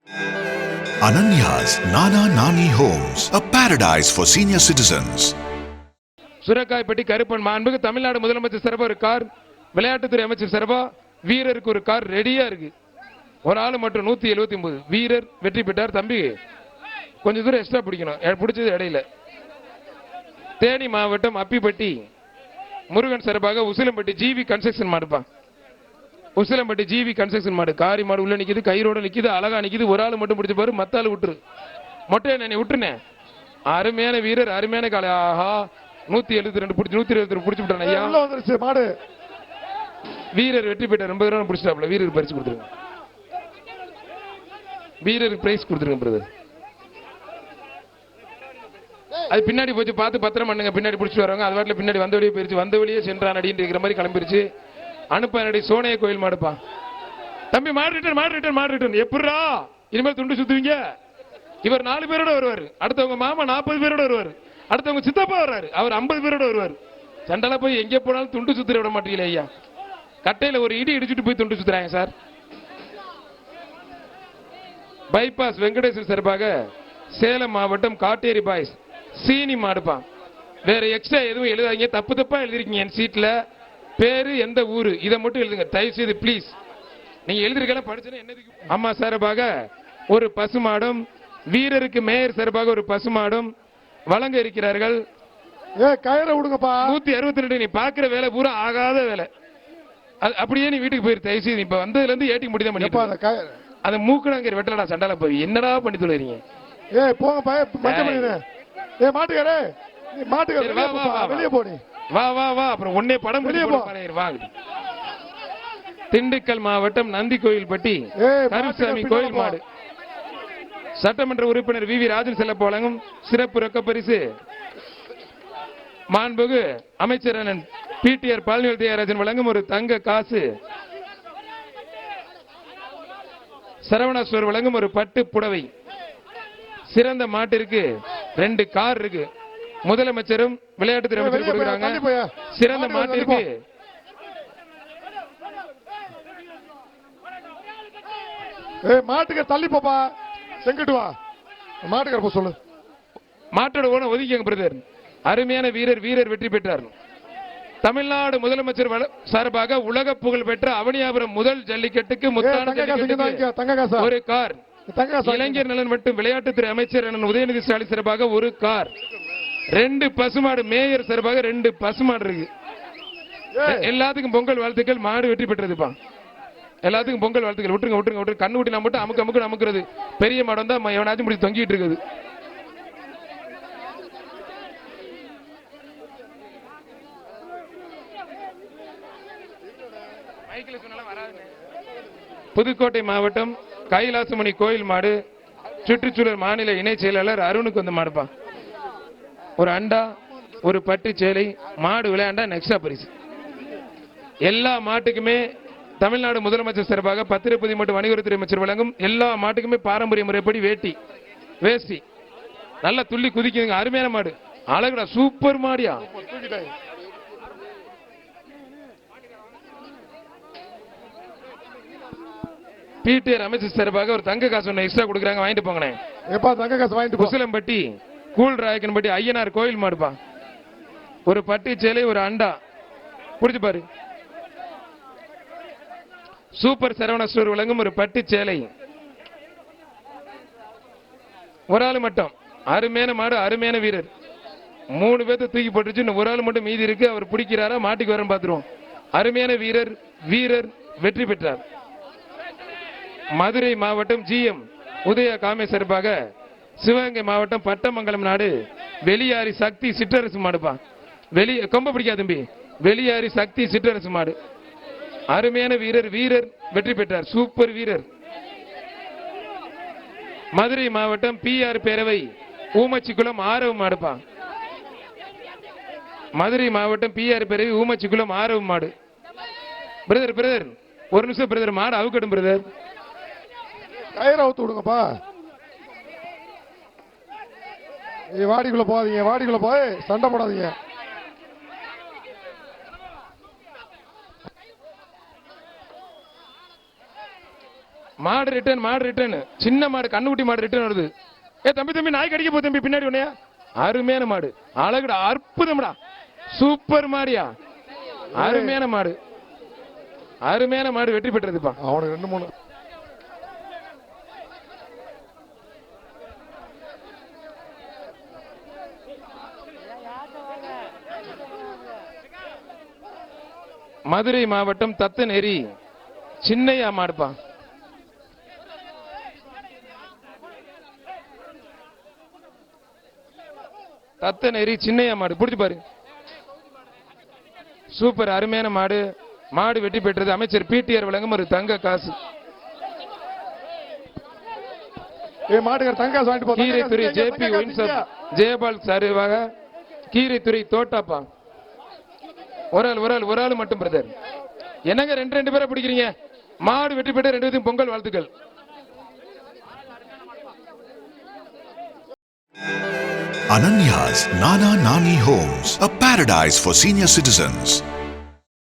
Ananya's Nana Nani Homes, a paradise for senior citizens. சுரக்காய்பட்டி Karuppan மாண்புக்கு Tamil Nadu முதலமைச்சர் சார்பா ஒரு கார், விளையாட்டுத்துறை அமைச்சர் சார்பா வீரருக்கு ஒரு கார் ரெடியா இருக்கு. ஒரு ஆள் மட்டும் 179 வீரர் வெற்றி பெற்றார். தம்பி கொஞ்சம் தூரம் எக்ஸ்ட்ரா பிடிக்கணும், பிடிச்சது இடையில. தேனி மாவட்டம் அப்பிப்பட்டி முருகன் சார்பாக உசிலம்பட்டி ஜிவி கன்ஸ்ட்ரக்ஷன் மாடுப்பா. உசிலம்பட்டி ஜிவி கன்ஸ்ட்ரக்ஷன் மாடு, காரி மாடு உள்ள நிக்குது, கயிறோட நிக்குது, அழகா நிக்குது. ஒரு ஆள் மட்டும் பிடிச்ச பாரு, மத்த ஆள் விட்டுரு. மொட்டையை நீ விட்டுனேன். அருமையான வீரர், அருமையான காலை. ஆஹா 172 பிடிச்சி 122 பிடிச்சி விட்டான் ஐயா. மாடு வீரர் வெற்றி பெற்ற 80 ரூபா பிடிச்சிட்டாப்ல. வீரருக்கு பரிசு கொடுத்துருங்க, வீரருக்கு பிரைஸ் கொடுத்துருங்க பிரதர். அது பின்னாடி போச்சு, பார்த்து பத்திரம் பண்ணுங்க. பின்னாடி பிடிச்சி வரவங்க அது வாட்டில் பின்னாடி வந்த வழியே போயிருச்சு, வந்த வழியே சென்றான் அடின்னு இருக்கிற மாதிரி கிளம்பிருச்சு. அனுப்ப சோனைய கோயில் மாடுப்பா. தம்பி மாடு ரிட்டர்ன் எப்படா இனிமேல் துண்டு சுத்துவீங்க? இவர் 4 பேரோட வருவார், அடுத்தவங்க மாமா 40 பேரோட வருவார், அடுத்தவங்க சித்தப்பா வர்றாரு, அவர் 50 பேரோட வருவார். சண்டலை போய் எங்கே போனாலும் துண்டு சுத்துற விட மாட்டீங்களே ஐயா. கட்டையில ஒரு இடி இடிச்சுட்டு போய் துண்டு சுத்துறாங்க சார். பைபாஸ் வெங்கடேஸ்வர் சார்பாக சேலம் மாவட்டம் காட்டேரி பாய்ஸ் சீனி மாடுப்பா. வேற எக்ஸ்ட்ரா எதுவும் எழுதாதீங்க, தப்பு தப்பா எழுதிருக்கீங்க. என் சீட்ல பேரு எந்த ஊரு இதை மட்டும் எழுதுங்க தயவு செய்து ப்ளீஸ். நீங்க எழுதிருக்கலாம் படிச்சுன்னா என்னதுக்கு. அம்மா சார்பாக ஒரு பசுமாடும், வீரருக்கு மேயர் சார்பாக ஒரு பசுமாடும் வழங்க இருக்கிறார்கள். கயிறை விடுங்கப்பா. 162 நீ பாக்குற வேலை பூரா ஆகாத வேலை. அப்படியே நீ வீட்டுக்கு போயிரு தயவு செய்து. இப்ப வந்ததுல இருந்து ஏட்டி முடிதான் பண்ணி அந்த மூக்கணாங்கிற வெட்டலடா சண்டால போய் என்னடா பண்ணி தொழுறீங்க? போங்க மாட்டுக்காரே, வெளியே போனி வா வா வா. அப்புறம் ஒன்னே படம் வா. திண்டுக்கல் மாவட்டம் நந்தி கோயில்பட்டி கருசாமி கோயில் மாடு. சட்டமன்ற உறுப்பினர் வி ராஜன் செல்லப்ப வழங்கும் சிறப்பு ரொக்க பரிசு மாண்புகு அமைச்சர் அண்ணன் பிடிஆர் பழனிவேல் தியாகராஜன் வழங்கும் ஒரு தங்க காசு. சரவணாஸ்வர் வழங்கும் ஒரு பட்டு புடவை. சிறந்த மாட்டிற்கு 2 கார் இருக்கு. முதலமைச்சரும் விளையாட்டுத்துறை அமைச்சர் கொடுக்கிறாங்க. சிறந்த மாட்டிற்கு மாட்டுக்கு தள்ளி போப்பா, செங்கிட்டு வா. மாட்டுக்கார சொல்லு. மாட்டோட ஓன ஒதுக்கிங்க பிரதர். அருமையான வீரர் வெற்றி பெற்றார். தமிழ்நாடு முதலமைச்சர் சார்பாக உலக புகழ் பெற்ற அவனியாபுரம் முதல் ஜல்லிக்கட்டுக்கு முத்தான ஒரு கார். இளைஞர் நலன் மற்றும் விளையாட்டுத்துறை அமைச்சர் உதயநிதி ஸ்டாலின் சார்பாக ஒரு கார். 2 பசுமாடு, மேயர் சார்பாக 2 பசுமாடு இருக்கு. எல்லாத்துக்கும் பொங்கல் வாழ்த்துக்கள். மாடு வெற்றி பெற்றதுப்பா. எல்லாத்துக்கும் பொங்கல் வாழ்த்துக்கள். விட்டுருங்க. கண்ணு ஊட்டி மட்டும் அமுக்கு அமுக்குறது. பெரிய மாடு வந்தா எவனாச்சும் முடிச்சு தொங்கிட்டு இருக்குது. புதுக்கோட்டை மாவட்டம் கைலாசமணி கோயில் மாடு. சுற்றுச்சூழல் மாநில இணை செயலாளர் அருணுக்கு வந்து மாடுப்பா. ஒரு அண்டா, ஒரு பட்டு சேலை. மாடு விளையாண்டா எக்ஸ்ட்ரா பரிசு. எல்லா மாட்டுக்குமே தமிழ்நாடு முதலமைச்சர் சார்பாக பத்திரப்பதிவு மற்றும் வணிகத்துறை அமைச்சர் வழங்கும் எல்லா மாட்டுக்குமே பாரம்பரிய முறைப்படி வேட்டி வேஷ்டி. நல்லா துள்ளி குதிக்குதுங்க. அருமையான மாடு, அழகுடா, சூப்பர் மாடியா. பிடிஆர் அமைச்சர் சார்பாக ஒரு தங்க காசு ஒன்று எக்ஸ்ட்ரா கொடுக்குறாங்க, வாங்கிட்டு போங்கண்ணே. தங்க காசு வாங்கிட்டு. குசலம்பட்டி கூல் ராயக்கன்பட்டி ஐயனார் கோயில் மாடுப்பா. ஒரு பட்டு சேலை, ஒரு அண்டா. புடிச்சு பாரு. சூப்பர் சரவணா ஸ்டோர் வழங்கும் ஒரு பட்டு சேலை. ஒரு ஆள் மட்டும். அருமையான மாடு, அருமையான வீரர். 3 பேர்த்த தூக்கி போட்டுச்சு, ஒரு ஆள் மட்டும் மீதி இருக்கு. அவர் பிடிக்கிறாரா மாட்டுக்கு வரன்னு பாத்துருவோம். அருமையான வீரர் வெற்றி பெற்றார். மதுரை மாவட்டம் ஜிஎம் உதய காமேஸ்வரபாக சிவகங்கை மாவட்டம் பட்டமங்கலம் நாடு வெளியாரி சக்தி சிற்றரசு மாடுப்பா. கொம்ப பிடிக்காது தம்பி. வெளியாரி சக்தி சிற்றரசு மாடு. அருமையான வீரர் வெற்றி பெற்றார். சூப்பர் வீரர். மதுரை மாவட்டம் பிஆர் பேரவை ஊமச்சிக்குளம் ஆரவு மாடுப்பா. மதுரை மாவட்டம் பிஆர் பேரவை ஊமச்சிக்குளம் ஆரவு மாடு. பிரதர் ஒரு நிமிஷம் பிரதர், மாடு அவுக்கட்டும் பிரதர். கயிறு அவுத்து விடுங்கப்பா. வாடிக்குள்ள போகாதீங்க, வாடிக்குள்ள போய் சண்டை போடாதீங்க. மாடு ரிட்டர்ன் சின்ன மாடு கண்ணுக்குட்டி மாடு ரிட்டர்ன் வருது. தம்பி நாய் கடிக்க போ தம்பி பின்னாடி உன்னையா. அருமையான மாடு, அழகுடா, அற்புதம்டா, சூப்பர் மாடியா, அருமையான மாடு, அருமையான மாடு வெற்றி பெற்றதுப்பா. அவனுக்கு 2-3 மதுரை மாவட்டம் தத்தநேரி சின்னையா மாடுப்பா. தத்தநேரி சின்னையா மாடு பிடிச்சு பாரு. சூப்பர், அருமையான மாடு. மாடு வெற்றி பெற்றது. அமைச்சர் பிடிஆர் வழங்கும் ஒரு தங்க காசு. மாட்டுக்கார தங்க காசு வாங்கிட்டு போ. கீரைத்துறை ஜேபி ஒயின்ஷாப் ஜெயபால் சார்பாக கீரைத்துறை தோட்டாப்பா. ஒரு ஆள் மட்டும் பிரதர். என்னங்க ரெண்டு பேரை பிடிக்கிறீங்க? மாடு வெற்றி பெற்ற 2 பேரும் பொங்கல் வாழ்த்துக்கள். Ananya's Nana Nani Homes, a paradise for senior citizens.